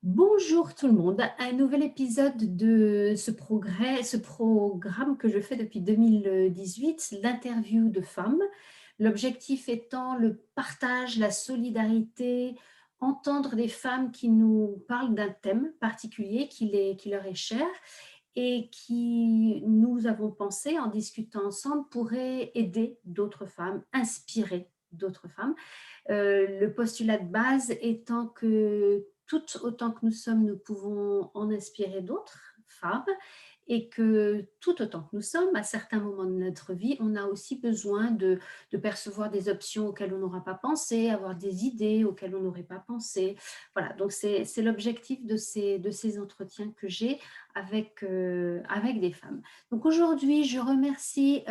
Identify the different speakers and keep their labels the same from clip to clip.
Speaker 1: Bonjour tout le monde, un nouvel épisode de ce programme que je fais depuis 2018, l'interview de femmes. L'objectif étant le partage, la solidarité, entendre des femmes qui nous parlent d'un thème particulier qui leur est cher et qui, nous avons pensé, en discutant ensemble, pourrait aider d'autres femmes, inspirer d'autres femmes. Le postulat de base étant que toutes autant que nous sommes, nous pouvons en inspirer d'autres femmes et que tout autant que nous sommes, à certains moments de notre vie, on a aussi besoin de percevoir des options auxquelles on n'aura pas pensé, avoir des idées auxquelles on n'aurait pas pensé. Voilà, donc c'est l'objectif de ces entretiens que j'ai avec des femmes. Donc aujourd'hui, je remercie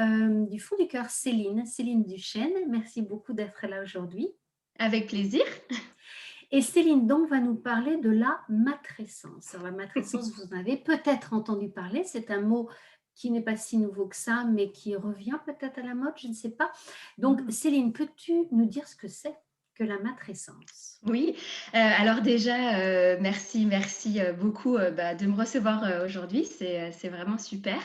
Speaker 1: du fond du cœur Céline Duchesne. Merci beaucoup d'être là aujourd'hui.
Speaker 2: Avec plaisir.
Speaker 1: Et Céline donc va nous parler de la matrescence. Alors, la matrescence, vous en avez peut-être entendu parler, c'est un mot qui n'est pas si nouveau que ça, mais qui revient peut-être à la mode, je ne sais pas. Donc
Speaker 2: Mmh.
Speaker 1: Céline, peux-tu nous dire ce que c'est que la matrescence?
Speaker 2: Oui, alors déjà, merci, beaucoup, de me recevoir, aujourd'hui. C'est vraiment super.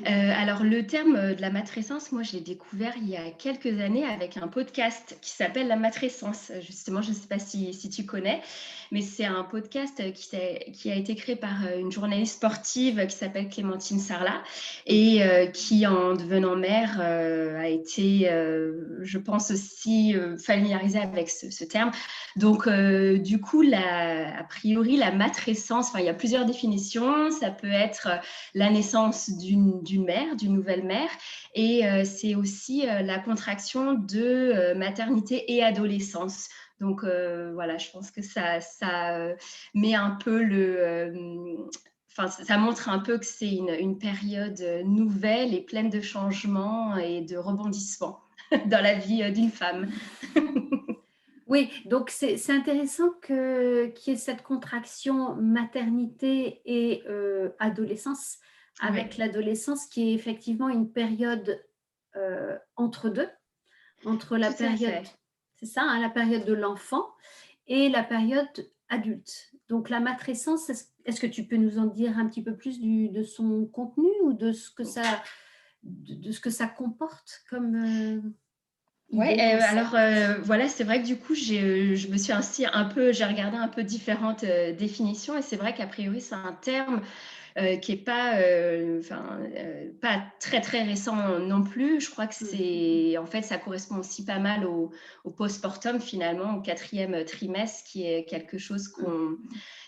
Speaker 2: Alors le terme, de la matrescence, moi je l'ai découvert il y a quelques années avec un podcast qui s'appelle La Matrescence. Justement, je ne sais pas si tu connais, mais c'est un podcast, qui a été créé par, une journaliste sportive qui s'appelle Clémentine Sarlat et qui en devenant mère, a été, je pense aussi, familiarisée avec ce terme. Donc, du coup, a priori, la matrescence, enfin, il y a plusieurs définitions. Ça peut être la naissance d'une mère, d'une nouvelle mère, et c'est aussi la contraction de maternité et adolescence. Donc, voilà, je pense que ça met un peu enfin, ça montre un peu que c'est une période nouvelle et pleine de changements et de rebondissements dans la vie d'une femme.
Speaker 1: Oui, donc c'est intéressant qu'il y ait cette contraction maternité et adolescence, avec
Speaker 2: Oui,
Speaker 1: l'adolescence qui est effectivement une période entre deux, entre la
Speaker 2: tout à
Speaker 1: période,
Speaker 2: fait.
Speaker 1: c'est ça, hein, la période de l'enfant et la période adulte. Donc la matrescence, est-ce que tu peux nous en dire un petit peu plus de son contenu ou de ce que ça comporte comme
Speaker 2: Ouais,
Speaker 1: idée,
Speaker 2: alors,
Speaker 1: concept?
Speaker 2: voilà, c'est vrai que du coup, je me suis ainsi j'ai regardé un peu différentes, définitions et c'est vrai qu'a priori, c'est un terme, qui est pas, enfin, pas très, très récent non plus. Je crois que
Speaker 1: Hmm.
Speaker 2: c'est en fait, ça correspond aussi pas mal au postpartum finalement, au 4e trimestre qui est quelque chose
Speaker 1: Hmm.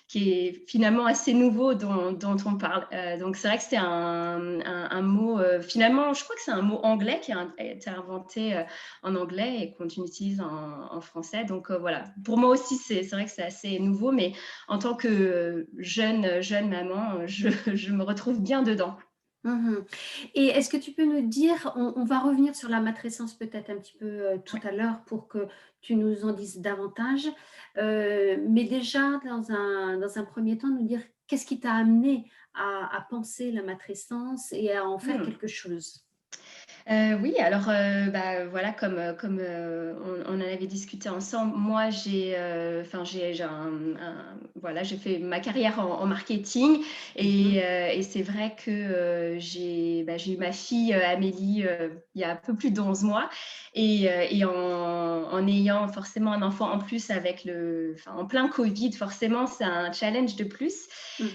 Speaker 2: qui est finalement assez nouveau dont on parle. Donc c'est vrai que c'est un mot, finalement, je crois que c'est un mot anglais qui a été inventé en anglais et qu'on utilise en français. Donc voilà, pour moi aussi, c'est vrai que c'est assez nouveau, mais en tant que jeune maman, je me retrouve bien dedans.
Speaker 1: Mhm. Et est-ce que tu peux nous dire, on va revenir sur la matrescence peut-être un petit peu tout
Speaker 2: Ouais.
Speaker 1: à l'heure pour que tu nous en dises davantage, mais déjà dans un premier temps, nous dire qu'est-ce qui t'a amené à penser la matrescence et à en faire
Speaker 2: Hmm.
Speaker 1: quelque chose.
Speaker 2: Oui, alors, voilà, comme, on en avait discuté ensemble, moi enfin, j'ai voilà, j'ai fait ma carrière en marketing
Speaker 1: Mhm.
Speaker 2: et c'est vrai que, j'ai eu ma fille, Amélie, il y a un peu plus de 11 mois et en ayant forcément un enfant en plus avec enfin, en plein covid, forcément, c'est un challenge de plus.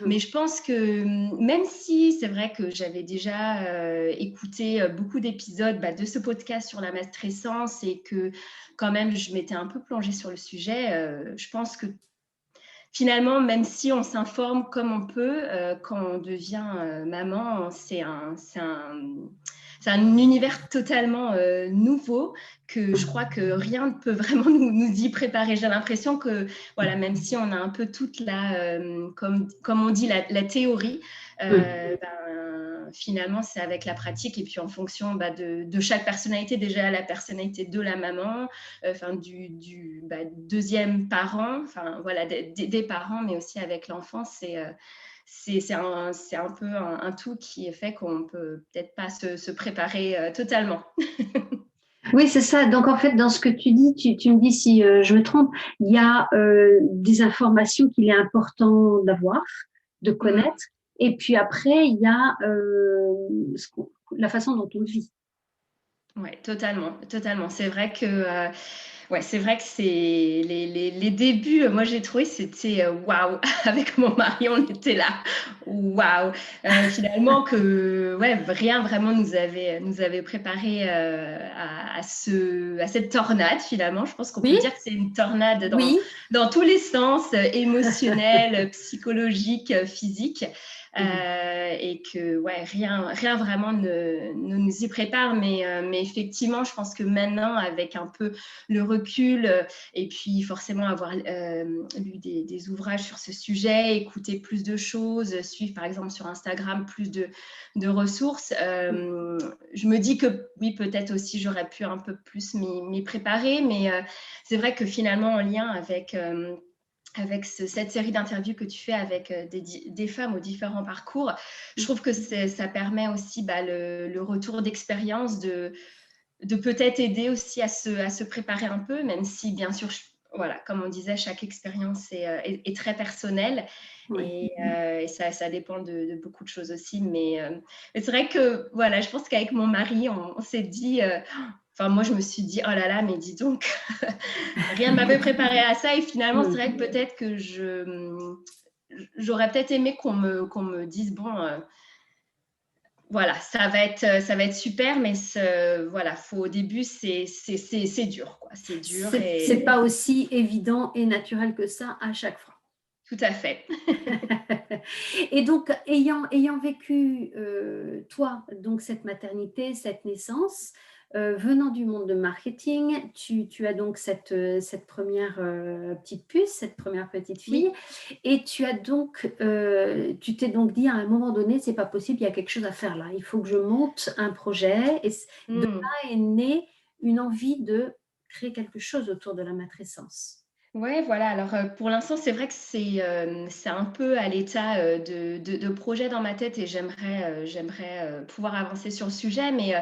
Speaker 2: Mais
Speaker 1: Mhm.
Speaker 2: je pense que même si c'est vrai que j'avais déjà écouté beaucoup d'épisodes de ce podcast sur la matrescence et que quand même je m'étais un peu plongée sur le sujet, je pense que finalement, même si on s'informe comme on peut, quand on devient maman, c'est un univers totalement nouveau que je crois que rien ne peut vraiment nous y préparer. J'ai l'impression que, voilà, même si on a un peu toute comme on dit, la théorie,
Speaker 1: Mhm.
Speaker 2: finalement, c'est avec la pratique et puis en fonction de chaque personnalité, déjà la personnalité de la maman, enfin du deuxième parent, enfin voilà, des parents, mais aussi avec l'enfant, c'est un peu un tout qui est fait qu'on peut peut-être pas se préparer totalement.
Speaker 1: Oui, c'est ça. Donc, en fait, dans ce que tu dis, tu me dis si je me trompe, il y a des informations qu'il est important d'avoir, de
Speaker 2: Mhm.
Speaker 1: connaître. Et puis après, il y a la façon dont on vit.
Speaker 2: Ouais, totalement, totalement. C'est vrai que ouais, c'est vrai que c'est les débuts, moi j'ai trouvé c'était waouh. Avec mon mari, on était là. Waouh. Finalement que ouais, rien vraiment nous avait préparé à cette tornade finalement. Je pense qu'on peut
Speaker 1: Oui,
Speaker 2: dire que c'est une tornade
Speaker 1: oui.
Speaker 2: dans tous les sens, émotionnel, psychologique, physique. Et que ouais, rien vraiment ne nous y prépare, mais effectivement, je pense que maintenant, avec un peu le recul, et puis forcément avoir lu des ouvrages sur ce sujet, écouter plus de choses, suivre par exemple sur Instagram plus de ressources, je me dis que oui, peut-être aussi j'aurais pu un peu plus m'y préparer, mais c'est vrai que finalement en lien avec cette série d'interviews que tu fais avec des femmes aux différents parcours, je trouve que ça permet aussi le retour d'expérience de peut-être aider aussi à se préparer un peu, même si bien sûr, voilà, comme on disait, chaque expérience est très personnelle
Speaker 1: Ouais.
Speaker 2: et ça dépend de beaucoup de choses aussi. Mais c'est vrai que voilà, je pense qu'avec mon mari, on s'est dit, enfin moi je me suis dit, oh là là, mais dis donc, rien ne m'avait préparé à ça et finalement c'est
Speaker 1: Mm.
Speaker 2: vrai que peut-être que j'aurais peut-être aimé qu'on me dise, bon, voilà, ça va être super, mais voilà, au début, c'est dur, quoi. C'est dur
Speaker 1: C'est pas aussi évident et naturel que ça à chaque fois.
Speaker 2: tout à fait.
Speaker 1: Et donc, ayant vécu, toi, donc cette maternité, cette naissance, venant du monde de marketing, tu as donc cette première petite puce, cette première petite fille,
Speaker 2: Oui.
Speaker 1: et tu t'es donc dit à un moment donné, c'est pas possible, il y a quelque chose à faire là, il faut que je monte un projet, et de
Speaker 2: Mm.
Speaker 1: là est née une envie de créer quelque chose autour de la matrescence.
Speaker 2: Ouais, voilà. Alors, pour l'instant, c'est vrai que c'est un peu à l'état de projet dans ma tête et j'aimerais pouvoir avancer sur le sujet, mais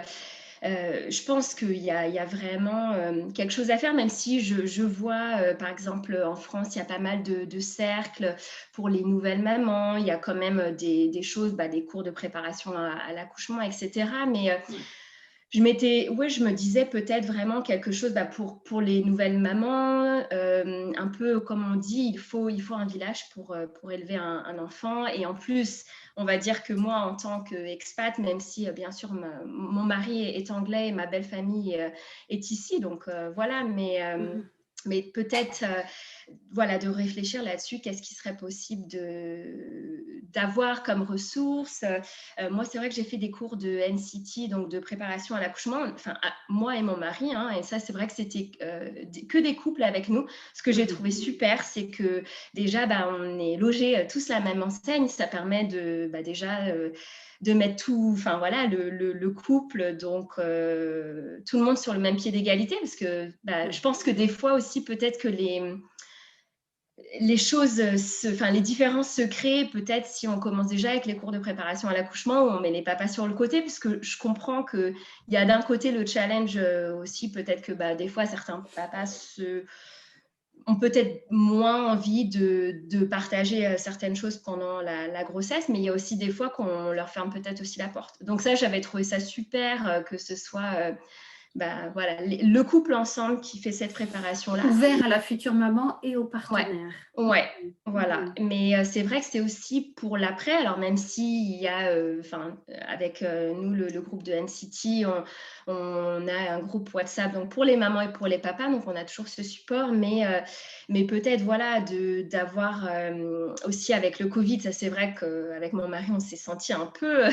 Speaker 2: je pense qu'il y a vraiment quelque chose à faire, même si je vois, par exemple, en France, il y a pas mal de cercles pour les nouvelles mamans. Il y a quand même des choses, des cours de préparation à l'accouchement, etc. Mais
Speaker 1: Ouais.
Speaker 2: je me disais peut-être vraiment quelque chose pour les nouvelles mamans, un peu comme on dit, il faut un village pour élever un enfant. Et en plus, on va dire que moi, en tant qu'expat, même si bien sûr mon mari est anglais et ma belle famille est ici, donc voilà,
Speaker 1: Mhm.
Speaker 2: mais peut-être voilà, de réfléchir là-dessus, qu'est-ce qui serait possible d'avoir comme ressources. Moi, c'est vrai que j'ai fait des cours de NCT, donc de préparation à l'accouchement, enfin, moi et mon mari, hein, et ça, c'est vrai que c'était que des couples avec nous. Ce que j'ai
Speaker 1: Mhm.
Speaker 2: trouvé super, c'est que déjà, on est logés tous la même enseigne. Ça permet déjà de mettre tout, enfin voilà, le couple, donc tout le monde sur le même pied d'égalité, parce que je
Speaker 1: Ouais.
Speaker 2: pense que des fois aussi, peut-être que les choses, enfin, les différences se créent peut-être si on commence déjà avec les cours de préparation à l'accouchement où on met les papas sur le côté, puisque je comprends qu'il y a d'un côté le challenge aussi, peut-être que des fois certains papas ont peut-être moins envie de partager certaines choses pendant la grossesse, mais il y a aussi des fois qu'on leur ferme peut-être aussi la porte. Donc ça, j'avais trouvé ça super que ce soit voilà, le couple ensemble qui fait cette préparation-là.
Speaker 1: Ouvert à la future maman et aux
Speaker 2: Ouais,
Speaker 1: partenaires.
Speaker 2: ouais, voilà.
Speaker 1: Mhm.
Speaker 2: Mais c'est vrai que c'est aussi pour l'après. Alors même s'il y a, enfin, avec nous, le groupe de NCT, on a un groupe WhatsApp donc pour les mamans et pour les papas, donc on a toujours ce support. Mais peut-être voilà d'avoir aussi avec le Covid, ça c'est vrai qu'avec mon mari, on s'est senti un peu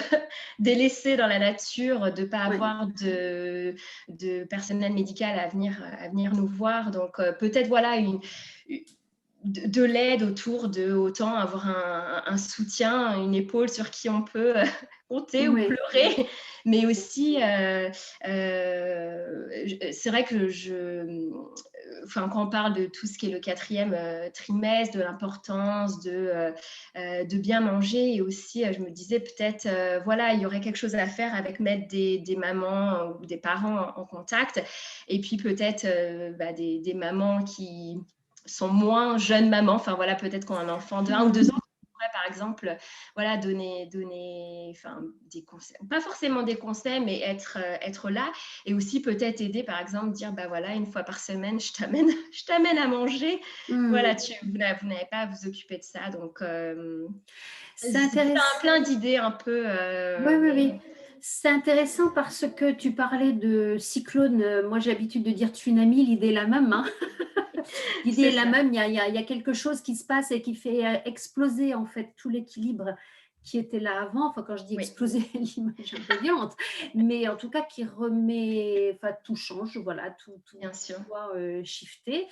Speaker 2: délaissés dans la nature, de ne pas
Speaker 1: Ouais.
Speaker 2: avoir de personnel médical à venir nous voir. Donc peut-être voilà de l'aide autour de autant avoir un soutien, une épaule sur qui on peut compter ou
Speaker 1: Oui,
Speaker 2: pleurer, mais
Speaker 1: bien
Speaker 2: aussi,
Speaker 1: sûr.
Speaker 2: c'est vrai que enfin, quand on parle de tout ce qui est le quatrième trimestre, de l'importance de bien manger, et aussi, je me disais peut-être, voilà, il y aurait quelque chose à faire avec mettre des mamans ou des parents en contact, et puis peut-être des mamans qui sont moins jeunes mamans, enfin voilà, peut-être qu'on a un enfant de 1 ou 2 ans,
Speaker 1: Mhm.
Speaker 2: qui pourrait par exemple, voilà, donner enfin, des conseils, pas forcément des conseils, mais être là, et aussi peut-être aider, par exemple, dire, bah voilà, 1 fois par semaine, je t'amène à manger, voilà,
Speaker 1: Mhm.
Speaker 2: vous n'avez pas à vous occuper de ça, donc
Speaker 1: C'est
Speaker 2: c'est
Speaker 1: intéressant.
Speaker 2: plein d'idées un peu,
Speaker 1: Oui, oui,
Speaker 2: mais
Speaker 1: oui. C'est intéressant parce que tu parlais de cyclone. Moi, j'ai l'habitude de dire tsunami, l'idée est la même, hein. L'idée
Speaker 2: c'est
Speaker 1: est la
Speaker 2: ça.
Speaker 1: même. Il y a quelque chose qui se passe et qui fait exploser en fait tout l'équilibre qui était là avant. Enfin, quand je dis
Speaker 2: Oui,
Speaker 1: exploser, l'image est un peu violente, mais en tout cas qui remet, enfin, tout change, voilà,
Speaker 2: bien sûr.
Speaker 1: doit shifter.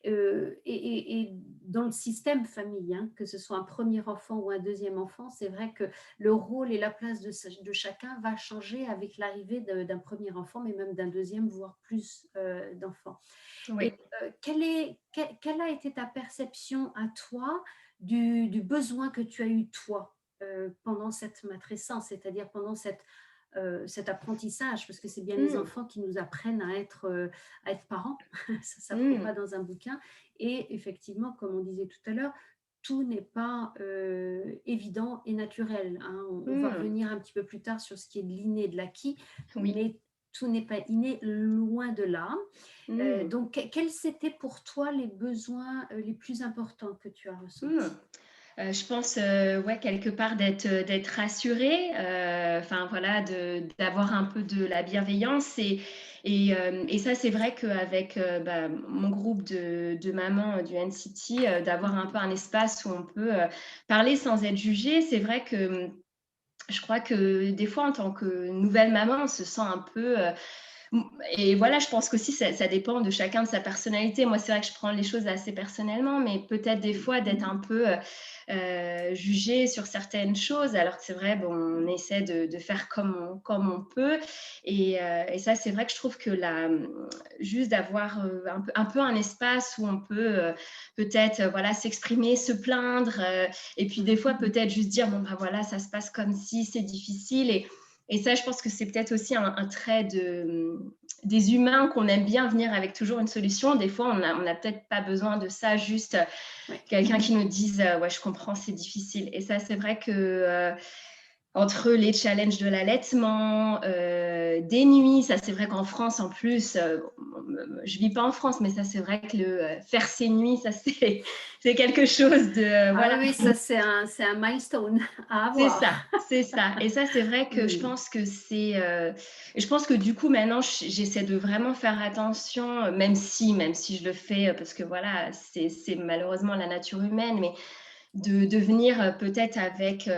Speaker 1: Et dans le système famille, hein, que ce soit un premier enfant ou un deuxième enfant, c'est vrai que le rôle et la place de chacun va changer avec l'arrivée d'un premier enfant, mais même d'un deuxième, voire plus d'enfants. Et
Speaker 2: Oui.
Speaker 1: quelle a été ta perception à toi du besoin que tu as eu toi pendant cette matrescence, c'est-à-dire pendant cet apprentissage, parce que c'est bien les
Speaker 2: Mm.
Speaker 1: enfants qui nous apprennent à être parents, ça ne s'apprend pas
Speaker 2: Mm.
Speaker 1: dans un bouquin. Et effectivement, comme on disait tout à l'heure, tout n'est pas évident et naturel, hein. On va
Speaker 2: Mm.
Speaker 1: revenir un petit peu plus tard sur ce qui est de l'inné et de l'acquis,
Speaker 2: Oui.
Speaker 1: mais tout n'est pas inné, loin de là.
Speaker 2: Mm.
Speaker 1: Donc, quels étaient pour toi les besoins les plus importants que tu as
Speaker 2: Mm.
Speaker 1: ressentis?
Speaker 2: Je pense, ouais, quelque part d'être rassurée, enfin voilà, d'avoir un peu de la bienveillance, et ça, c'est vrai qu'avec, mon groupe de mamans du NCT, d'avoir un peu un espace où on peut, parler sans être jugé. C'est vrai que, je crois que des fois, en tant que nouvelle maman, on se sent un peu, et voilà, je pense qu'aussi ça dépend de chacun de sa personnalité. Moi, c'est vrai que je prends les choses assez personnellement, mais peut-être des fois d'être un peu jugée sur certaines choses, alors que c'est vrai, bon, on essaie de faire comme on peut. Et ça, c'est vrai que je trouve que juste d'avoir un peu un espace où on peut peut-être voilà, s'exprimer, se plaindre, et puis des fois
Speaker 1: Mhm.
Speaker 2: peut-être juste dire, bon, bah voilà, ça se passe comme si, c'est difficile. Et ça, je pense que c'est peut-être aussi un trait des humains, qu'on aime bien venir avec toujours une solution. Des fois, on a peut-être pas besoin de ça, juste
Speaker 1: Ouais.
Speaker 2: quelqu'un qui nous dise ouais, je comprends, c'est difficile. Et ça, c'est vrai que entre les challenges de l'allaitement, des nuits, ça c'est vrai qu'en France en plus, je vis pas en France, mais ça c'est vrai que faire ses nuits, ça c'est quelque chose de
Speaker 1: Ah
Speaker 2: voilà.
Speaker 1: oui, oui, ça c'est un milestone à
Speaker 2: C'est
Speaker 1: avoir.
Speaker 2: ça, c'est ça. Et ça, c'est vrai que je
Speaker 1: Mm.
Speaker 2: pense que et je pense que du coup, maintenant, j'essaie de vraiment faire attention, même si je le fais, parce que voilà, c'est malheureusement la nature humaine, mais de venir peut-être avec,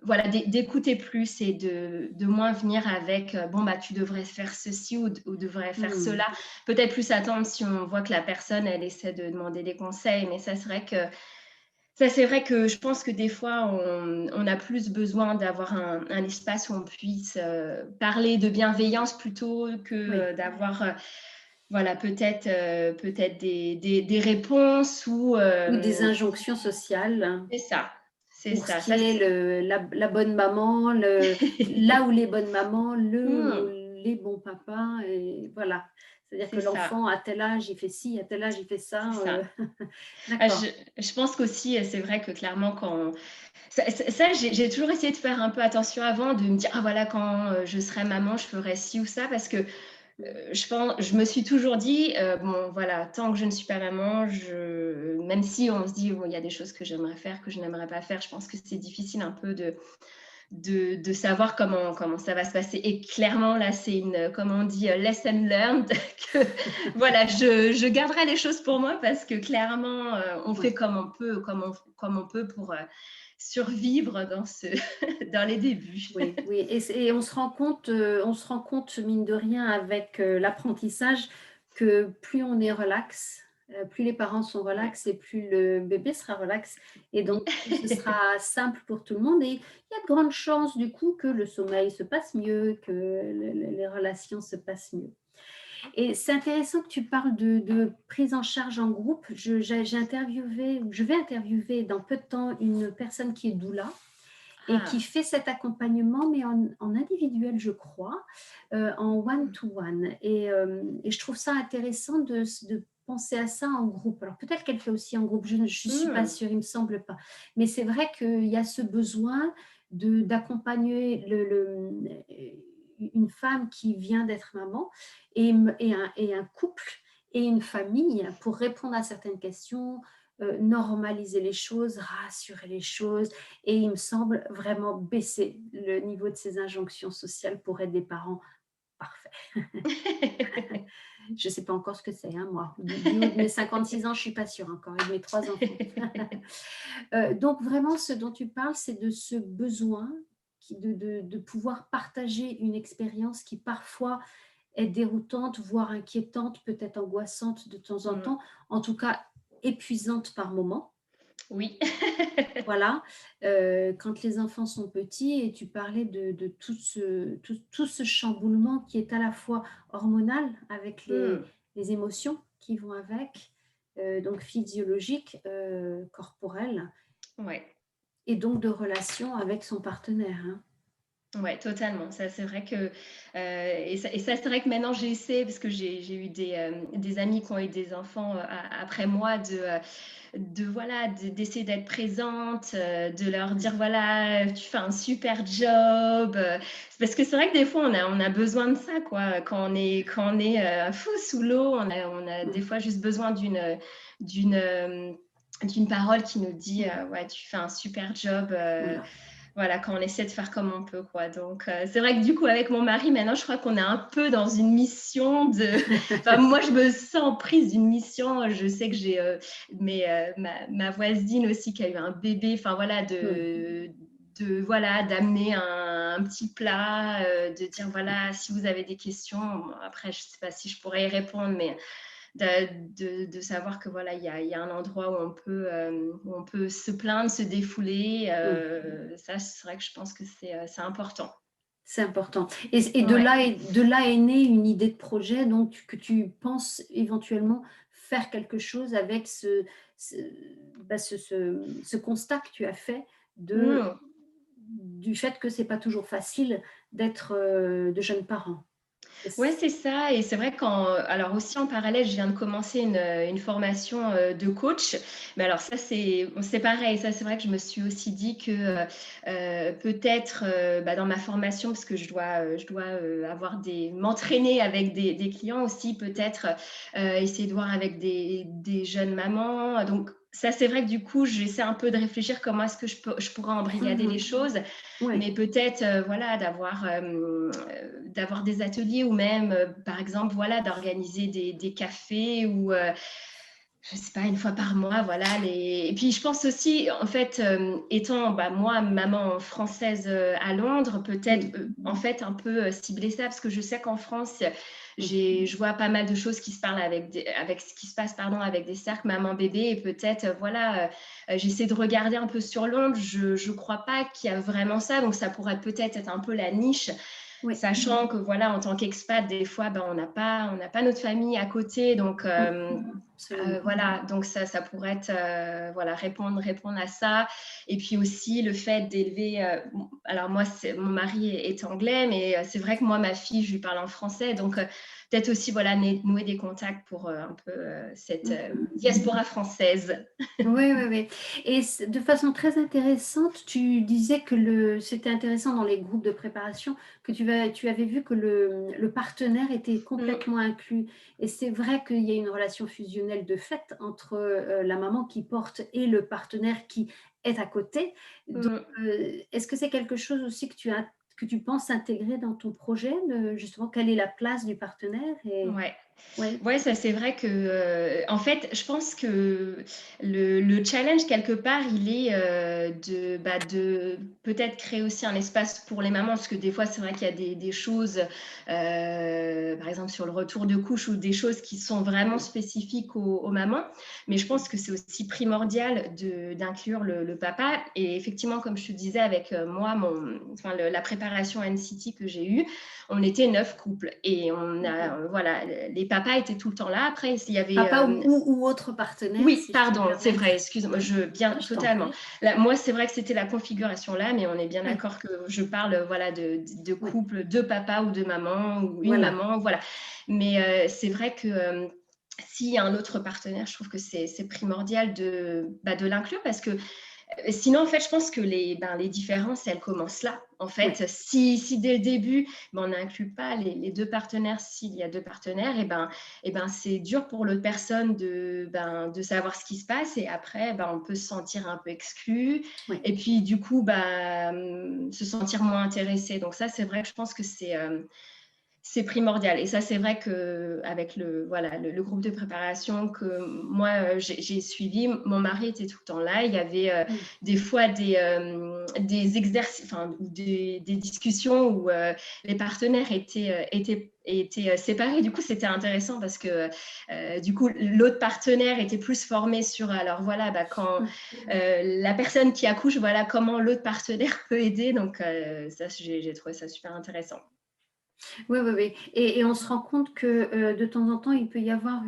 Speaker 2: voilà, d'écouter plus, et de moins venir avec, bon, bah, tu devrais faire ceci ou devrais faire
Speaker 1: Mm.
Speaker 2: cela. Peut-être plus attendre si on voit que la personne, elle essaie de demander des conseils, mais ça, c'est vrai que je pense que des fois, on a plus besoin d'avoir un espace où on puisse parler de bienveillance, plutôt que
Speaker 1: Oui.
Speaker 2: d'avoir, voilà, peut-être des réponses ou
Speaker 1: Ou des injonctions sociales
Speaker 2: c'est ça, c'est
Speaker 1: pour ce
Speaker 2: ça.
Speaker 1: qui est la bonne maman, là où les bonnes mamans, ou
Speaker 2: Mmh,
Speaker 1: les bons papas, et voilà. C'est-à-dire que
Speaker 2: c'est ça,
Speaker 1: l'enfant, à tel âge, il fait ci, à tel âge, il fait
Speaker 2: c'est
Speaker 1: ça.
Speaker 2: ça. Ah,
Speaker 1: D'accord.
Speaker 2: je pense qu'aussi, c'est vrai que clairement, ça, j'ai toujours essayé de faire un peu attention avant, de me dire, ah voilà, quand je serai maman, je ferai ci ou ça, parce que je me suis toujours dit, bon, voilà, tant que je ne suis pas maman, même si on se dit, oh, il y a des choses que j'aimerais faire, que je n'aimerais pas faire, je pense que c'est difficile un peu de savoir comment ça va se passer. Et clairement, là, c'est comme on dit, lesson learned, que voilà, je garderai les choses pour moi, parce que clairement, on fait
Speaker 1: Ouais.
Speaker 2: comme on peut, comme on peut pour survivre dans les débuts.
Speaker 1: Oui, oui, et on se rend compte, mine de rien, avec l'apprentissage, que plus on est relax, Plus les parents sont
Speaker 2: Ouais.
Speaker 1: relax et plus le bébé sera relax et donc plus ce sera simple pour tout le monde et il y a de grandes chances du coup que le sommeil se passe mieux, que le les relations se passent mieux. Et c'est intéressant que tu parles de prise en charge en groupe. J'ai interviewé ou je vais interviewer dans peu de temps une personne qui est doula et qui
Speaker 2: Ah.
Speaker 1: fait cet accompagnement, mais en individuel, je crois, en one
Speaker 2: Mmh.
Speaker 1: to one et je trouve ça intéressant de penser à ça en groupe. Alors peut-être qu'elle fait aussi en groupe, je ne suis pas
Speaker 2: Mmh.
Speaker 1: sûre, il me semble pas. Mais c'est vrai qu'il y a ce besoin d'accompagner une femme qui vient d'être maman et un couple et une famille pour répondre à certaines questions, normaliser les choses, rassurer les choses et il me semble vraiment baisser le niveau de ces injonctions sociales pour être des parents parfaits. Je ne sais pas encore ce que c'est, hein, moi. Du haut de mes 56 ans, je ne suis pas sûre encore, et de mes 3 enfants. Donc vraiment, ce dont tu parles, c'est de ce besoin de pouvoir partager une expérience qui parfois est déroutante, voire inquiétante, peut-être angoissante de temps en
Speaker 2: Mmh.
Speaker 1: temps, en tout cas épuisante par moment.
Speaker 2: Oui.
Speaker 1: Voilà, quand les enfants sont petits et tu parlais de tout ce chamboulement qui est à la fois hormonal avec
Speaker 2: Mmh.
Speaker 1: les émotions qui vont avec, donc physiologiques, corporelles
Speaker 2: Ouais.
Speaker 1: et donc de relations avec son partenaire, hein.
Speaker 2: Ouais, totalement. Ça, c'est vrai que, et ça, c'est vrai que maintenant j'essaie parce que j'ai eu des amis qui ont eu des enfants, après moi de voilà, d'essayer d'être présente, de leur
Speaker 1: Mmh.
Speaker 2: dire: «Voilà, tu fais un super job», parce que c'est vrai que des fois on a besoin de ça quoi, quand on est, à fond sous l'eau, on a des
Speaker 1: Mmh.
Speaker 2: fois juste besoin d'une, d'une parole qui nous dit,
Speaker 1: Mmh.
Speaker 2: «Ouais, tu fais un super job»,
Speaker 1: Voilà.
Speaker 2: voilà, quand on essaie de faire comme on peut, quoi. Donc, c'est vrai que du coup, avec mon mari, maintenant, je crois qu'on est un peu dans une mission de. Enfin, moi, je me sens prise d'une mission. Je sais que j'ai ma voisine aussi qui a eu un bébé. Enfin, voilà,
Speaker 1: Mmh.
Speaker 2: voilà, d'amener un petit plat, de dire voilà, si vous avez des questions. Bon, après, je ne sais pas si je pourrais y répondre, mais de savoir que voilà, il y a un endroit où on peut se plaindre, se défouler.
Speaker 1: Mmh.
Speaker 2: Ça, c'est vrai que je pense que c'est important.
Speaker 1: C'est important et
Speaker 2: Ouais.
Speaker 1: de là est née une idée de projet donc que tu penses éventuellement faire quelque chose avec ce ce constat que tu as fait de
Speaker 2: Mmh.
Speaker 1: du fait que c'est pas toujours facile d'être, de jeunes parents. Et
Speaker 2: Ouais,
Speaker 1: c
Speaker 2: c'est ça et c'est vrai alors aussi en parallèle, je viens de commencer une formation, de coach. Mais alors ça, c'est pareil, ça, c'est vrai que je me suis aussi dit que, peut-être, dans ma formation, parce que je dois avoir m'entraîner avec des clients aussi, peut-être, essayer de voir avec des jeunes mamans. Donc ça, c'est vrai que du coup, j'essaie un peu de réfléchir comment est-ce que je pourrais embrigader les
Speaker 1: mmh.
Speaker 2: choses.
Speaker 1: Ouais.
Speaker 2: Mais peut-être, voilà, d'avoir des ateliers ou même, par exemple, voilà, d'organiser des cafés ou, je sais pas, une fois par mois, voilà. Et puis je pense aussi, en fait, étant, moi, maman française, à Londres, peut-être,
Speaker 1: Mmh.
Speaker 2: en fait, un peu, cibler ça parce que je sais qu'en France,
Speaker 1: Mmh.
Speaker 2: je vois pas mal de choses qui se parlent avec ce qui se passe, pardon, avec des cercles maman-bébé et peut-être, voilà, j'essaie de regarder un peu sur Londres. Je crois pas qu'il y a vraiment ça, donc ça pourrait peut-être être un peu la niche.
Speaker 1: Oui.
Speaker 2: Sachant que voilà, en tant qu'expat, des fois, on n'a pas notre famille à côté, donc
Speaker 1: Mmh. Absolument.
Speaker 2: voilà, donc ça pourrait être, voilà, répondre à ça. Et puis aussi le fait d'élever, alors moi, mon mari est anglais, mais c'est vrai que moi, ma fille, je lui parle en français, donc peut-être aussi, voilà, nouer des contacts pour un peu cette
Speaker 1: Mmh.
Speaker 2: diaspora française.
Speaker 1: Oui, oui, oui et de façon très intéressante, tu disais que c'était intéressant dans les groupes de préparation que tu avais vu que le partenaire était
Speaker 2: Mm,
Speaker 1: complètement inclus et c'est vrai qu'il y a une relation fusionnelle de fait entre, la maman qui porte et le partenaire qui est à côté. Donc,
Speaker 2: mm.
Speaker 1: est-ce que c'est quelque chose aussi que tu penses intégrer dans ton projet de justement quelle est la place du partenaire et
Speaker 2: Ouais.
Speaker 1: Oui,
Speaker 2: Ouais, ça c'est vrai que, en fait, je pense que le challenge quelque part, il est, de peut-être créer aussi un espace pour les mamans, parce que des fois, c'est vrai qu'il y a des choses, par exemple sur le retour de couche ou des choses qui sont vraiment
Speaker 1: oui,
Speaker 2: spécifiques aux mamans. Mais je pense que c'est aussi primordial d'inclure le papa. Et effectivement, comme je te disais avec, moi, enfin la préparation à NCT que j'ai eue, on était 9 couples et on a,
Speaker 1: d'accord.
Speaker 2: voilà, les papas étaient tout le temps là. Après, il y avait,
Speaker 1: Papa ou autre partenaire,
Speaker 2: oui,
Speaker 1: si je peux me
Speaker 2: pardon, c'est vrai,
Speaker 1: permettre.
Speaker 2: excuse-moi,
Speaker 1: Oui,
Speaker 2: bien
Speaker 1: ah, je t'en
Speaker 2: totalement.
Speaker 1: prie.
Speaker 2: Là, moi, c'est vrai que c'était la configuration là, mais on est bien
Speaker 1: Oui,
Speaker 2: d'accord que je parle, voilà, de
Speaker 1: oui,
Speaker 2: couples, de papa ou de maman ou une
Speaker 1: voilà.
Speaker 2: maman, voilà. Mais c'est vrai que s'il y a un autre partenaire, je trouve que c'est primordial de l'inclure parce que sinon, en fait, je pense que les différences, elles commencent là. En
Speaker 1: Oui,
Speaker 2: fait, si dès le début, on n'inclut pas les deux partenaires, s'il y a deux partenaires, et ben, c'est dur pour l'autre personne de savoir ce qui se passe. Et après, on peut se sentir un peu exclu.
Speaker 1: oui.
Speaker 2: Et puis, du coup, se sentir moins intéressé. Donc ça, c'est vrai que je pense que c'est primordial. Et ça, c'est vrai qu'avec voilà, le groupe de préparation que moi, j'ai suivi, mon mari était tout le temps là. Il y avait
Speaker 1: Oui.
Speaker 2: des fois des exercices, enfin, des discussions où les partenaires étaient séparés. Du coup, c'était intéressant parce que du coup, l'autre partenaire était plus formé sur, alors voilà, quand la personne qui accouche, voilà comment l'autre partenaire peut aider. Donc, ça, j'ai trouvé ça super intéressant.
Speaker 1: Oui, oui, oui. Et on se rend compte que, de temps en temps, il peut y avoir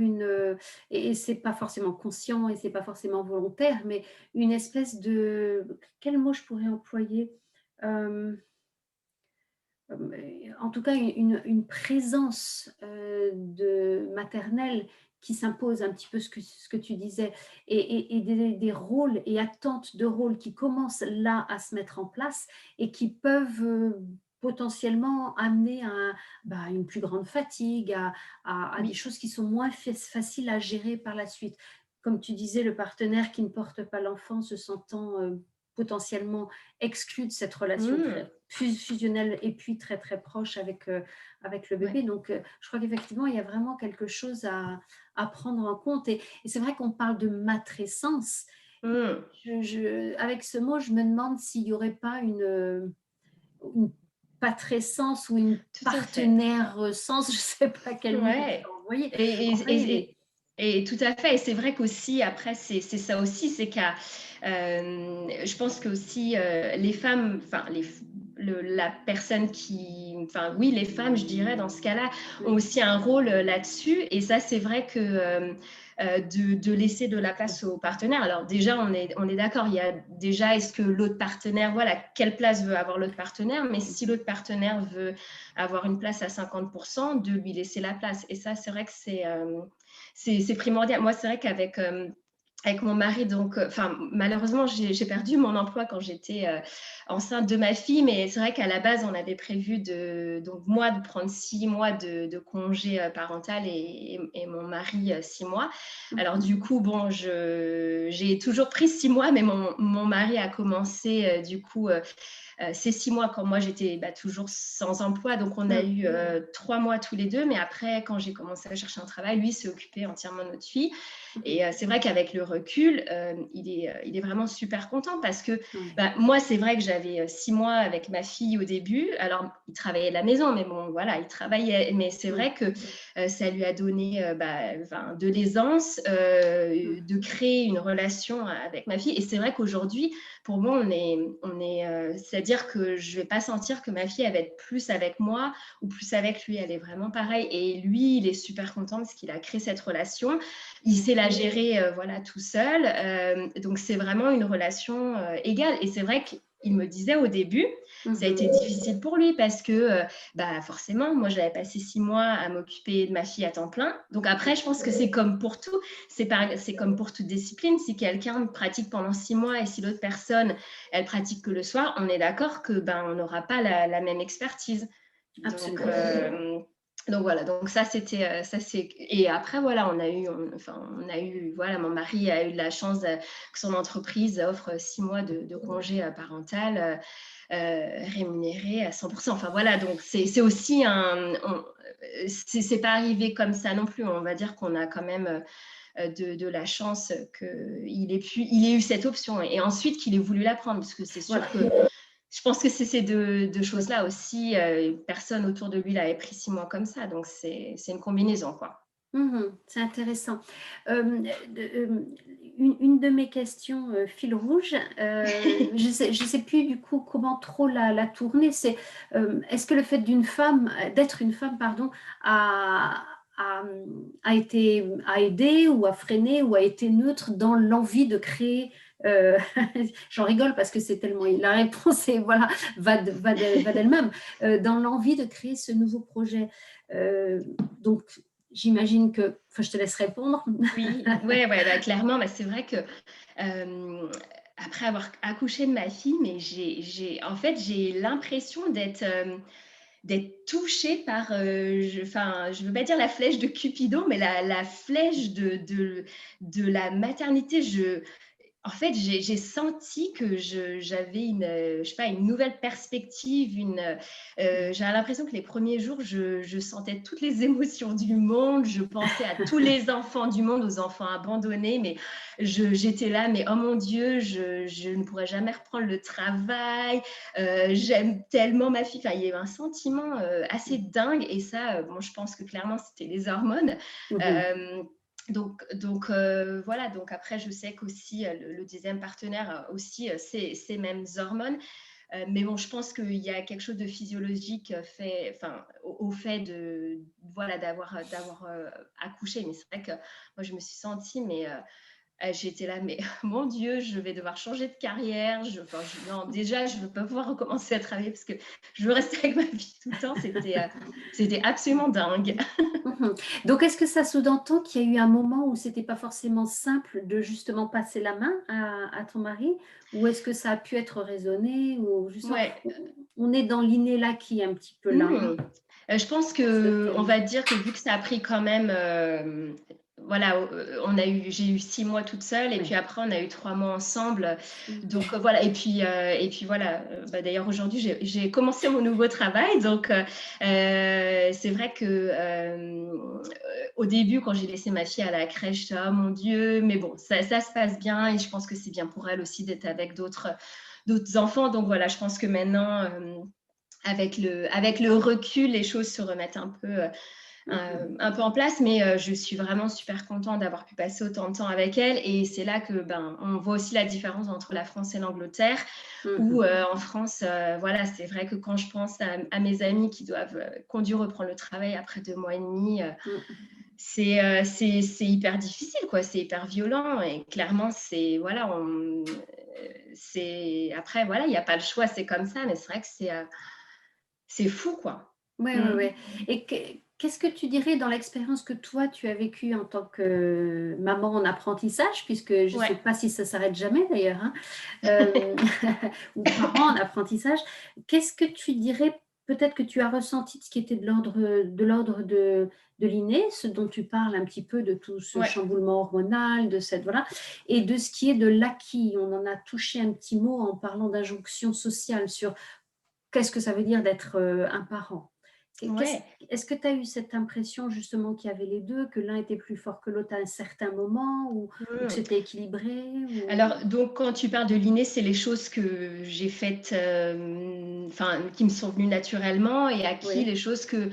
Speaker 1: et c'est pas forcément conscient et c'est pas forcément volontaire, mais une espèce de quel mot je pourrais employer? Hem, en tout cas, une présence, de maternelle qui s'impose un petit peu ce que tu disais et des rôles et attentes de rôles qui commencent là à se mettre en place et qui peuvent, potentiellement amener une plus grande fatigue, à des
Speaker 2: Oui.
Speaker 1: choses qui sont moins faciles à gérer par la suite. Comme tu disais, le partenaire qui ne porte pas l'enfant se sentant, potentiellement exclu de cette relation
Speaker 2: Mmh.
Speaker 1: très fusionnelle et puis très, très proche avec le
Speaker 2: Ouais.
Speaker 1: bébé. Donc, je crois qu'effectivement, il y a vraiment quelque chose à prendre en compte et c'est vrai qu'on parle de matrescence.
Speaker 2: Mmh.
Speaker 1: Avec ce mot, je me demande s'il n'y aurait pas une patrescence ou une
Speaker 2: Tout à fait.
Speaker 1: partenaire sens, je ne sais pas quel mot je
Speaker 2: Ouais.
Speaker 1: peux envoyer
Speaker 2: Et et et
Speaker 1: employer.
Speaker 2: et et tout à fait et c'est vrai qu'aussi après c'est ça aussi, c'est qu'à je pense qu'aussi, les femmes, enfin la personne qui enfin oui, les femmes, je dirais dans ce cas-là, ont
Speaker 1: Oui,
Speaker 2: aussi un rôle, là-dessus et ça, c'est vrai que, de laisser de la place aux partenaires. Alors déjà, on est d'accord, il y a déjà est-ce que l'autre partenaire voilà, quelle place veut avoir l'autre partenaire? Mais si l'autre partenaire veut avoir une place à 50 de lui laisser la place. Et ça, c'est vrai que c'est primordial. Moi, c'est vrai qu'avec avec mon mari, donc, enfin, malheureusement, j'ai perdu mon emploi quand j'étais enceinte de ma fille, mais c'est vrai qu'à la base, on avait prévu donc moi, de prendre 6 mois de congé parental et mon mari 6 mois. Alors,
Speaker 1: mmh,
Speaker 2: du coup, bon, j'ai toujours pris 6 mois, mais mon mari a commencé, du coup, ces 6 mois quand moi j'étais toujours sans emploi. Donc on a
Speaker 1: mmh,
Speaker 2: eu 3 mois tous les deux. Mais après, quand j'ai commencé à chercher un travail, lui s'est occupé entièrement de notre fille.
Speaker 1: mmh,
Speaker 2: Et c'est vrai qu'avec le recul, il est vraiment super content parce que
Speaker 1: oui,
Speaker 2: moi, c'est vrai que j'avais 6 mois avec ma fille au début. Alors, il travaillait à la maison, mais bon, voilà, il travaillait. Mais c'est
Speaker 1: oui,
Speaker 2: vrai que ça lui a donné de l'aisance
Speaker 1: mmh,
Speaker 2: de créer une relation avec ma fille. Et c'est vrai qu'aujourd'hui, pour moi, c'est-à-dire que je vais pas sentir que ma fille, elle va être plus avec moi ou plus avec lui. Elle est vraiment pareille. Et lui, il est super content parce qu'il a créé cette relation. Il
Speaker 1: mmh,
Speaker 2: sait la gérer, voilà, tout seul. Donc, c'est vraiment une relation égale. Et c'est vrai qu'il me disait au début, ça a été
Speaker 1: mmh.
Speaker 2: difficile pour lui parce que, forcément, moi, j'avais passé 6 mois à m'occuper de ma fille à temps plein. Donc après, je pense que c'est comme pour tout. C'est comme pour toute discipline. Si quelqu'un pratique pendant 6 mois et si l'autre personne, elle pratique que le soir, on est d'accord que on n'aura pas la même expertise. Donc,
Speaker 1: Absolument.
Speaker 2: donc voilà, donc ça c'était ça c'est et après voilà, on a eu voilà, mon mari a eu de la chance que son entreprise offre 6 mois de congé parental rémunéré à 100%. Enfin voilà, donc c'est aussi c'est pas arrivé comme ça non plus. On va dire qu'on a quand même de la chance qu'il ait eu cette option et ensuite qu'il ait voulu la prendre, parce que c'est sûr
Speaker 1: Voilà.
Speaker 2: que je pense que c'est ces deux choses-là aussi. Personne autour de lui l'avait pris 6 mois comme ça, donc c'est une combinaison, quoi.
Speaker 1: C'est intéressant. Une de mes questions, fil rouge, je sais plus du coup comment trop la tourner, c'est, est-ce que le fait d'être une femme, pardon, a a, a aidé ou a freiné ou a été neutre dans l'envie de créer, j'en rigole parce que c'est tellement la réponse est voilà, va d'elle-même, dans l'envie de créer ce nouveau projet. Donc j'imagine que, enfin, je te laisse répondre.
Speaker 2: Oui, ouais, ouais, bah, clairement, bah, c'est vrai que, après avoir accouché de ma fille, mais en fait, j'ai l'impression d'être touchée par, enfin, je veux pas dire la flèche de Cupidon, mais la flèche de la maternité. En fait, j'ai senti que j'avais je sais pas, une nouvelle perspective, j'avais l'impression que les premiers jours, je sentais toutes les émotions du monde, je pensais à tous les enfants du monde, aux enfants abandonnés, mais j'étais là, mais oh mon Dieu, je ne pourrais jamais reprendre le travail, j'aime tellement ma fille. Enfin, il y a eu un sentiment assez dingue, et ça, bon, je pense que clairement, c'était les hormones. Euh, voilà, donc après, je sais qu'aussi le deuxième partenaire a aussi ces mêmes hormones. Mais bon, je pense qu'il y a quelque chose de physiologique enfin, au fait voilà, d'avoir accouché. Mais c'est vrai que moi, je me suis sentie, mais j'étais là, mais mon Dieu, je vais devoir changer de carrière. Non, déjà, je ne veux pas pouvoir recommencer à travailler parce que je veux rester avec ma fille tout le temps. C'était absolument dingue.
Speaker 1: Donc, est-ce que ça sous-entend qu'il y a eu un moment où c'était pas forcément simple de justement passer la main à ton mari? Ou est-ce que ça a pu être raisonné? Ou justement,
Speaker 2: Ouais.
Speaker 1: on est dans l'inné l'acquis un petit peu là, hein,
Speaker 2: Mmh. Je pense
Speaker 1: dans ce
Speaker 2: qu'on
Speaker 1: thème.
Speaker 2: va dire que vu que ça a pris quand même, voilà, j'ai eu 6 mois toute seule, et puis
Speaker 1: Oui.
Speaker 2: après on a eu 3 mois ensemble.
Speaker 1: Mhm.
Speaker 2: Donc voilà, et puis voilà, bah, d'ailleurs aujourd'hui j'ai commencé mon nouveau travail, donc c'est vrai que, au début quand j'ai laissé ma fille à la crèche, j'étais: «Oh mon Dieu», mais bon, ça se passe bien, et je pense que c'est bien pour elle aussi d'être avec d'autres enfants. Donc voilà, je pense que maintenant, avec le recul, les choses se remettent
Speaker 1: Mhm.
Speaker 2: un peu en place, mais je suis vraiment super contente d'avoir pu passer autant de temps avec elle. Et c'est là que on voit aussi la différence entre la France et l'Angleterre, où
Speaker 1: Mhm.
Speaker 2: en France, voilà, c'est vrai que quand je pense à mes amis qui ont dû reprendre le travail après 2 mois et demi,
Speaker 1: Mhm.
Speaker 2: c'est hyper difficile, quoi. C'est hyper violent, et clairement, voilà, après, voilà, il n'y a pas le choix, c'est comme ça, mais c'est vrai que c'est fou, quoi.
Speaker 1: Ouais, ouais,
Speaker 2: Mmh.
Speaker 1: ouais. Et qu'est-ce que tu dirais dans l'expérience que toi, tu as vécue en tant que maman en apprentissage, puisque je ne sais
Speaker 2: Ouais.
Speaker 1: pas si ça s'arrête jamais d'ailleurs, hein, euh, ou parent en apprentissage, qu'est-ce que tu dirais, peut-être que tu as ressenti de ce qui était de l'inné, ce dont tu parles un petit peu de tout ce
Speaker 2: Ouais.
Speaker 1: chamboulement hormonal, de cette, voilà, et de ce qui est de l'acquis. On en a touché un petit mot en parlant d'injonction sociale sur qu'est-ce que ça veut dire d'être un parent.
Speaker 2: Ouais.
Speaker 1: Est-ce que tu as eu cette impression justement qu'il y avait les deux, que l'un était plus fort que l'autre à un certain moment, ou que
Speaker 2: Mmh.
Speaker 1: c'était équilibré ou...
Speaker 2: Alors, donc, quand tu parles de l'inné, c'est les choses que j'ai faites, enfin, qui me sont venues naturellement, et acquis,
Speaker 1: Oui,
Speaker 2: les choses que,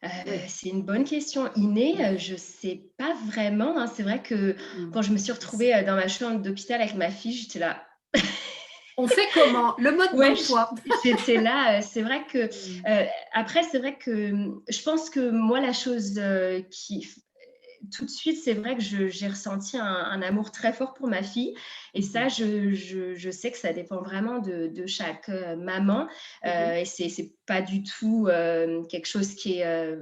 Speaker 1: oui.
Speaker 2: c'est une bonne question. Inné, je sais pas vraiment, hein. C'est vrai que
Speaker 1: Mhm.
Speaker 2: quand je me suis retrouvée dans ma chambre d'hôpital avec ma fille, j'étais là.
Speaker 1: On fait comment? Le mode
Speaker 2: Ouais,
Speaker 1: d'emploi.
Speaker 2: j'étais là. C'est vrai que,
Speaker 1: Mhm.
Speaker 2: après, c'est vrai que, je pense que moi, la chose tout de suite, c'est vrai que j'ai ressenti un amour très fort pour ma fille. Et ça,
Speaker 1: Mhm.
Speaker 2: je sais que ça dépend vraiment de chaque maman.
Speaker 1: Mhm.
Speaker 2: Et c'est pas du tout quelque chose qui est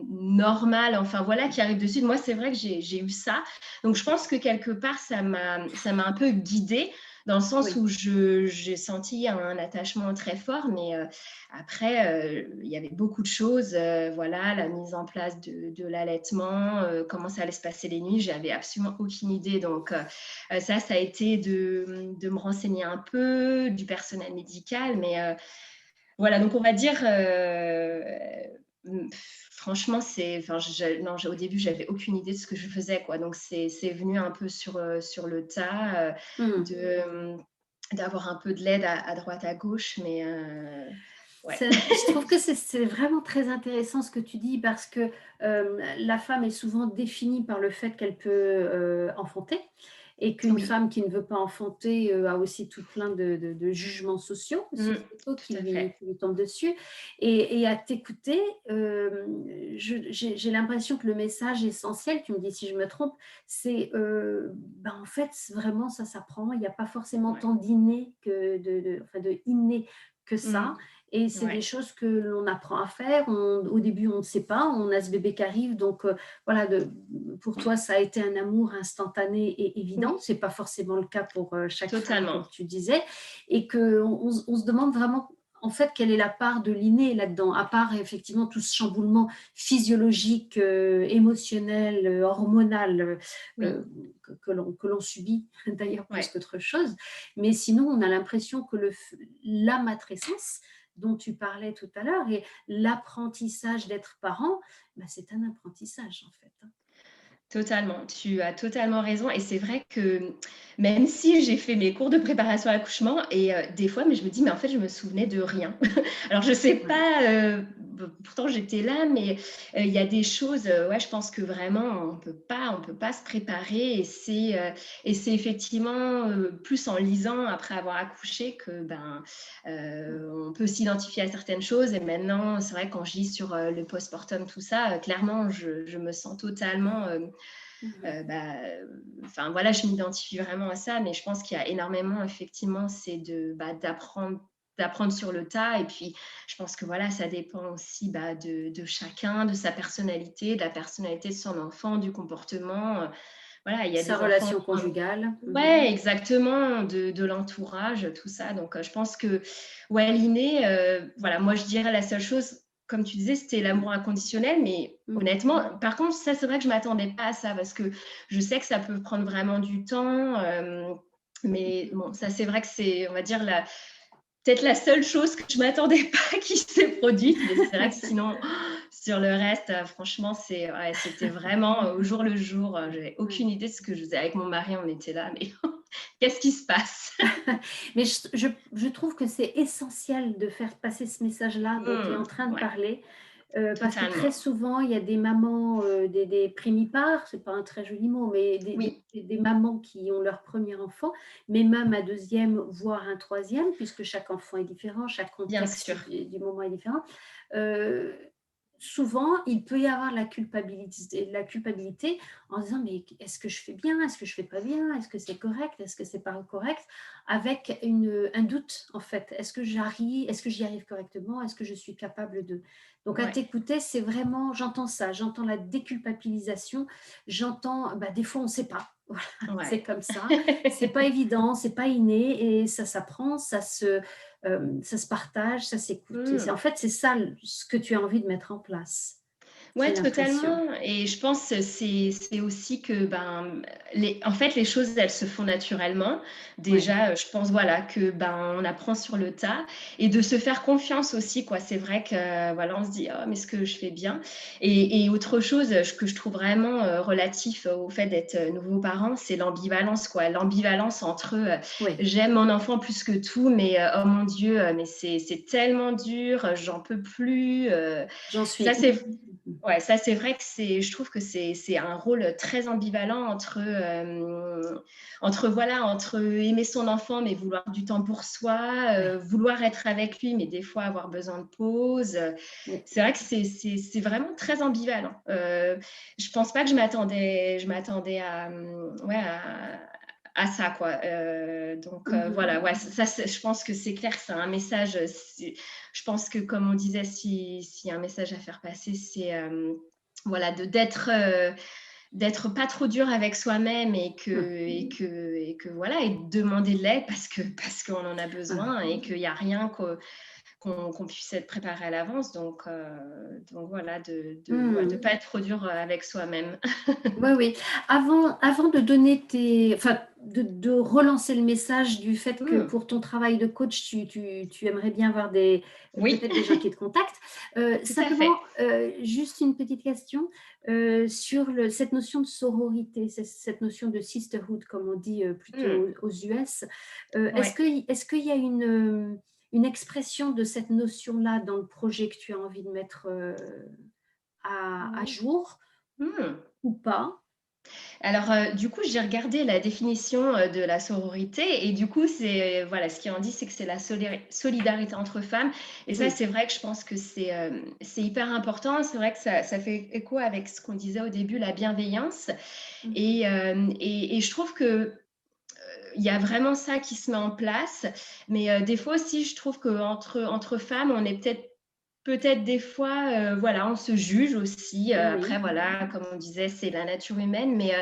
Speaker 2: normal, enfin voilà, qui arrive de suite. Moi, c'est vrai que j'ai eu ça. Donc, je pense que quelque part, ça m'a un peu guidée, dans le sens
Speaker 1: Oui.
Speaker 2: où j'ai senti un attachement très fort, mais après, il y avait beaucoup de choses, voilà, la mise en place de l'allaitement, comment ça allait se passer les nuits, j'avais absolument aucune idée. Donc, ça a été de me renseigner un peu, du personnel médical, mais voilà, donc on va dire, Franchement, enfin, non, au début, j'avais aucune idée de ce que je faisais, quoi. Donc c'est venu un peu sur le tas,
Speaker 1: Mmh.
Speaker 2: de, d'avoir un peu de l'aide à droite, à gauche, mais ouais.
Speaker 1: Je trouve que c'est vraiment très intéressant ce que tu dis parce que la femme est souvent définie par le fait qu'elle peut enfanter et qu'une
Speaker 2: Oui,
Speaker 1: femme qui ne veut pas enfanter a aussi tout plein de jugements sociaux, sociétaux
Speaker 2: tout à fait.
Speaker 1: qui lui tombent dessus. Et à t'écouter, j'ai l'impression que le message essentiel, tu me dis si je me trompe, c'est ben, en fait, vraiment, ça s'apprend. Il n'y a pas forcément
Speaker 2: Ouais.
Speaker 1: tant d'inné enfin, de inné que ça.
Speaker 2: Mmh.
Speaker 1: Et c'est des
Speaker 2: Ouais.
Speaker 1: choses que l'on apprend à faire. Au début, on ne sait pas. On a ce bébé qui arrive. Donc, voilà, pour toi, ça a été un amour instantané et évident.
Speaker 2: Oui,
Speaker 1: Ce n'est pas forcément le cas pour chaque femme, comme
Speaker 2: totalement.
Speaker 1: tu disais. Et qu'on se demande vraiment, en fait, quelle est la part de l'inné là-dedans, à part effectivement tout ce chamboulement physiologique, émotionnel, hormonal
Speaker 2: Oui,
Speaker 1: que l'on subit, d'ailleurs plus
Speaker 2: ouais.
Speaker 1: qu'autre chose. Mais sinon, on a l'impression que la matrescence dont tu parlais tout à l'heure et l'apprentissage d'être parent, bah, c'est un apprentissage en fait, hein.
Speaker 2: Totalement, tu as totalement raison et c'est vrai que même si j'ai fait mes cours de préparation à l'accouchement et des fois, mais je me dis: «Mais en fait, je me souvenais de rien». Alors je sais
Speaker 1: Ouais.
Speaker 2: pas, pourtant j'étais là, mais il y a des choses, ouais, je pense que vraiment on peut pas se préparer et c'est effectivement, plus en lisant après avoir accouché que, ben, on peut s'identifier à certaines choses et maintenant, c'est vrai que quand je lis sur, le postpartum, tout ça, clairement je me sens totalement,
Speaker 1: Ouais.
Speaker 2: bah, enfin voilà, je m'identifie vraiment à ça, mais je pense qu'il y a énormément effectivement, c'est d'apprendre sur le tas et puis je pense que voilà, ça dépend aussi, bah, de chacun, de sa personnalité, de la personnalité de son enfant, du comportement, voilà, il y a
Speaker 1: Sa
Speaker 2: des enfants
Speaker 1: relation
Speaker 2: qui ont
Speaker 1: conjugale.
Speaker 2: ouais, exactement, de l'entourage, tout ça, donc je pense que, ouais, l'inné, voilà, moi je dirais la seule chose, comme tu disais, c'était l'amour inconditionnel, mais
Speaker 1: Mmh.
Speaker 2: honnêtement, par contre, ça, c'est vrai que je m'attendais pas à ça parce que je sais que ça peut prendre vraiment du temps, mais bon, ça, c'est vrai que c'est, on va dire, la peut-être la seule chose que je m'attendais pas qui s'est produite, mais c'est vrai que sinon, sur le reste, franchement, ouais, c'était vraiment, au jour le jour, j'avais
Speaker 1: Ouais.
Speaker 2: aucune idée de ce que je faisais. Avec mon mari, on était là, mais qu'est-ce qui se passe?
Speaker 1: Mais je trouve que c'est essentiel de faire passer ce message-là dont tu es en train de
Speaker 2: Ouais,
Speaker 1: parler, parce que très
Speaker 2: totalement.
Speaker 1: souvent, il y a des mamans, des primipares, c'est pas un très joli mot, mais
Speaker 2: Oui,
Speaker 1: des mamans qui ont leur premier enfant, mais même un deuxième, voire un troisième, puisque chaque enfant est différent, chaque
Speaker 2: bien
Speaker 1: contexte
Speaker 2: sûr.
Speaker 1: du moment est différent. Heu, Souvent, il peut y avoir la culpabilité en disant: «Mais est-ce que je fais bien? Est-ce que je fais pas bien? Est-ce que c'est correct? Est-ce que c'est pas correct?» Avec un doute, en fait. Est-ce que j'y arrive correctement? Est-ce que je suis capable de? Donc à
Speaker 2: Ouais,
Speaker 1: t'écouter, c'est vraiment j'entends ça, j'entends la déculpabilisation, j'entends, bah, des fois on ne sait pas. Voilà, c'est
Speaker 2: ouais.
Speaker 1: comme ça. C'est pas évident, c'est pas inné et ça s'apprend, ça se partage, ça s'écoute et c'est en
Speaker 2: Mmh.
Speaker 1: fait, c'est ça ce que tu as envie de mettre en place,
Speaker 2: Ouais,
Speaker 1: j'ai l'impression.
Speaker 2: totalement et je pense, c'est aussi que, ben, en fait, les choses, elles se font naturellement.
Speaker 1: Ouais.
Speaker 2: Déjà, je pense, voilà, que, ben, on apprend sur le tas et de se faire confiance aussi, quoi. C'est vrai que, voilà, on se dit: «Oh, mais est-ce que je fais bien?» Et autre chose, que je trouve vraiment, relatif au fait d'être, nouveau parent, c'est l'ambivalence, quoi. L'ambivalence entre,
Speaker 1: Oui,
Speaker 2: j'aime mon enfant plus que tout, mais, oh mon Dieu, mais c'est tellement dur, j'en peux plus,
Speaker 1: j'en
Speaker 2: ça,
Speaker 1: suis.
Speaker 2: c'est ouais, ça, c'est vrai que je trouve que c'est un rôle très ambivalent entre voilà, entre aimer son enfant, mais vouloir du temps pour soi,
Speaker 1: Oui,
Speaker 2: vouloir être avec lui, mais des fois avoir besoin de pause,
Speaker 1: oui.
Speaker 2: c'est vrai que c'est vraiment très ambivalent. Je pense pas que je m'attendais à, ouais, à ça, quoi, donc
Speaker 1: Mmh.
Speaker 2: voilà, ouais, ça, je pense que c'est clair que c'est un message, je pense que comme on disait, s'il y a un message à faire passer, c'est, voilà, d'être pas trop dur avec soi-même et que voilà et de demander de l'aide parce qu'on en a
Speaker 1: Mmh.
Speaker 2: besoin et qu'il y a rien qu'on puisse être préparé à l'avance. Donc voilà, de
Speaker 1: Mhm.
Speaker 2: pas être trop dur avec soi-même.
Speaker 1: Oui, oui. Avant de donner enfin, de relancer le message du fait que
Speaker 2: Hmm,
Speaker 1: pour ton travail de coach, tu aimerais bien avoir
Speaker 2: oui,
Speaker 1: peut-être des gens qui te contactent.
Speaker 2: tout à fait.
Speaker 1: Simplement, juste une petite question sur cette notion de sororité, cette notion de sisterhood, comme on dit
Speaker 2: Hmm,
Speaker 1: plutôt aux US.
Speaker 2: ouais.
Speaker 1: Est-ce qu'il y a une expression de cette notion-là dans le projet que tu as envie de mettre à
Speaker 2: Oui.
Speaker 1: jour
Speaker 2: Hmm.
Speaker 1: ou pas?
Speaker 2: Alors, du coup, j'ai regardé la définition, de la sororité et du coup, voilà, ce qui en dit, c'est que c'est la solidarité entre femmes et ça,
Speaker 1: Oui.
Speaker 2: c'est vrai que je pense que c'est hyper important. C'est vrai que ça fait écho avec ce qu'on disait au début, la bienveillance
Speaker 1: Mhm.
Speaker 2: et je trouve que, il y a vraiment ça qui se met en place. Mais des fois aussi, je trouve qu'entre femmes, on est peut-être des fois, voilà, on se juge aussi. Après,
Speaker 1: Oui.
Speaker 2: voilà, comme on disait, c'est la nature humaine, mais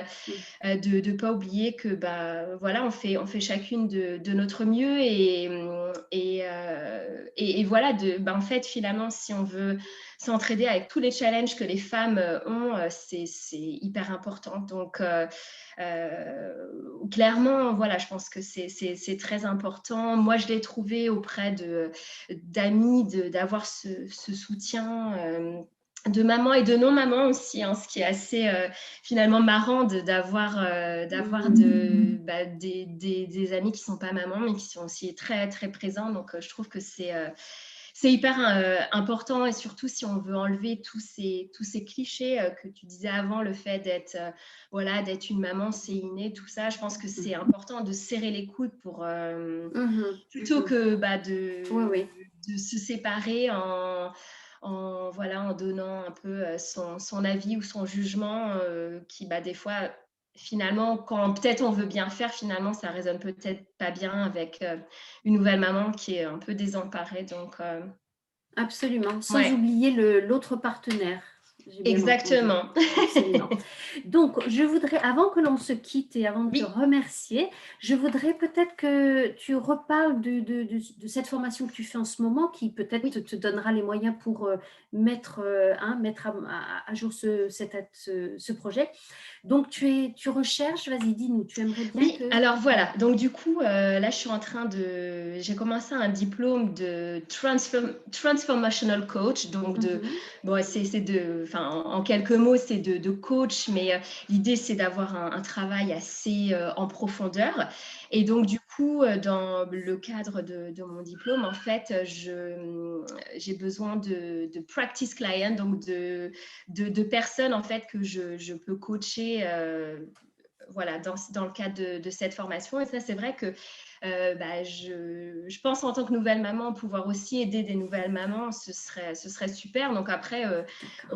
Speaker 1: Mm.
Speaker 2: de pas oublier que bah voilà on fait chacune de notre mieux et voilà en fait finalement si on veut s'entraider avec tous les challenges que les femmes ont c'est hyper important donc clairement voilà je pense que c'est très important. Moi je l'ai trouvé auprès d'amis d'avoir ce soutien de maman et de non-maman aussi, hein, ce qui est assez finalement marrant d'avoir
Speaker 1: Mm.
Speaker 2: des amis qui sont pas mamans mais qui sont aussi très très présents. Donc je trouve que c'est hyper important et surtout si on veut enlever tous ces clichés que tu disais avant, le fait voilà, d'être une maman, c'est inné, tout ça. Je pense que c'est important de serrer les coudes pour
Speaker 1: Mhm.
Speaker 2: plutôt
Speaker 1: Mhm.
Speaker 2: que
Speaker 1: Oui, oui.
Speaker 2: de se séparer voilà, en donnant un peu son avis ou son jugement qui, des fois, finalement, quand peut-être on veut bien faire, finalement, ça résonne peut-être pas bien avec une nouvelle maman qui est un peu désemparée. Donc,
Speaker 1: Absolument. Sans
Speaker 2: ouais,
Speaker 1: oublier l'autre partenaire. J'ai bien entendu.
Speaker 2: exactement.
Speaker 1: Absolument. Donc, je voudrais, avant que l'on se quitte et avant de te
Speaker 2: Oui,
Speaker 1: remercier, je voudrais peut-être que tu reparles de cette formation que tu fais en ce moment, qui peut-être
Speaker 2: oui.
Speaker 1: te donnera les moyens pour mettre à jour ce projet. Donc, tu recherches, vas-y, dis-nous, tu aimerais bien
Speaker 2: Oui,
Speaker 1: que...
Speaker 2: alors voilà. Donc du coup, là, j'ai commencé un diplôme de transformational coach. Donc
Speaker 1: Mhm.
Speaker 2: bon, enfin, en quelques mots, c'est de coach, mais l'idée c'est d'avoir un travail assez en profondeur. Et donc du coup, dans le cadre de mon diplôme, en fait, j'ai besoin de practice client, donc de personnes en fait que je peux coacher. Voilà, dans le cadre de cette formation. Et ça, c'est vrai que je pense en tant que nouvelle maman, pouvoir aussi aider des nouvelles mamans, ce serait super. Donc après,
Speaker 1: D'accord.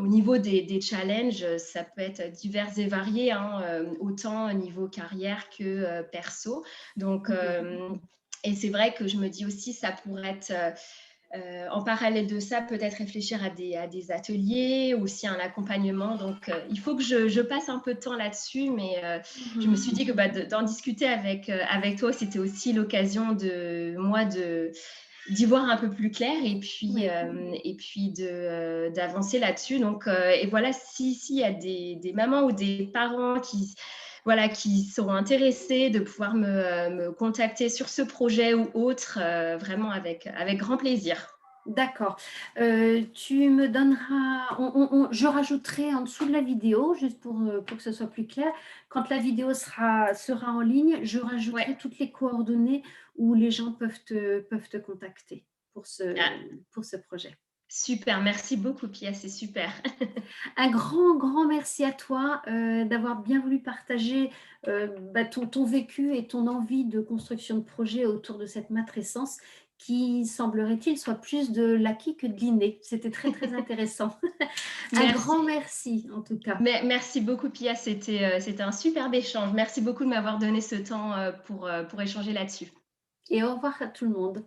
Speaker 2: au niveau des challenges, ça peut être divers et varié, hein, autant au niveau carrière que perso. Donc,
Speaker 1: Mhm.
Speaker 2: et c'est vrai que je me dis aussi, ça pourrait être en parallèle de ça, peut-être réfléchir à des ateliers, aussi un accompagnement. Donc, il faut que je passe un peu de temps là-dessus, mais je me
Speaker 1: Mhm.
Speaker 2: suis dit que d'en discuter avec toi, c'était aussi l'occasion moi d'y voir un peu plus clair
Speaker 1: Oui.
Speaker 2: et puis d'avancer là-dessus. Donc, et voilà, s'il y a des mamans ou des parents voilà, qui seront intéressés de pouvoir me contacter sur ce projet ou autre, vraiment avec grand plaisir.
Speaker 1: D'accord. Tu me donneras, je rajouterai en dessous de la vidéo, juste pour que ce soit plus clair. Quand la vidéo sera en ligne, je
Speaker 2: Ouais.
Speaker 1: rajouterai toutes les coordonnées où les gens peuvent te contacter
Speaker 2: Ah,
Speaker 1: pour ce projet.
Speaker 2: super, merci beaucoup, Pia, c'est super.
Speaker 1: Un grand, grand merci à toi d'avoir bien voulu partager ton vécu et ton envie de construction de projet autour de cette matrescence qui, semblerait-il, soit plus de l'acquis que de l'inné. C'était très, très intéressant. Un
Speaker 2: Merci.
Speaker 1: grand merci, en tout cas.
Speaker 2: Merci beaucoup, Pia, c'était un superbe échange. Merci beaucoup de m'avoir donné ce temps pour échanger là-dessus.
Speaker 1: Et au revoir à tout le monde.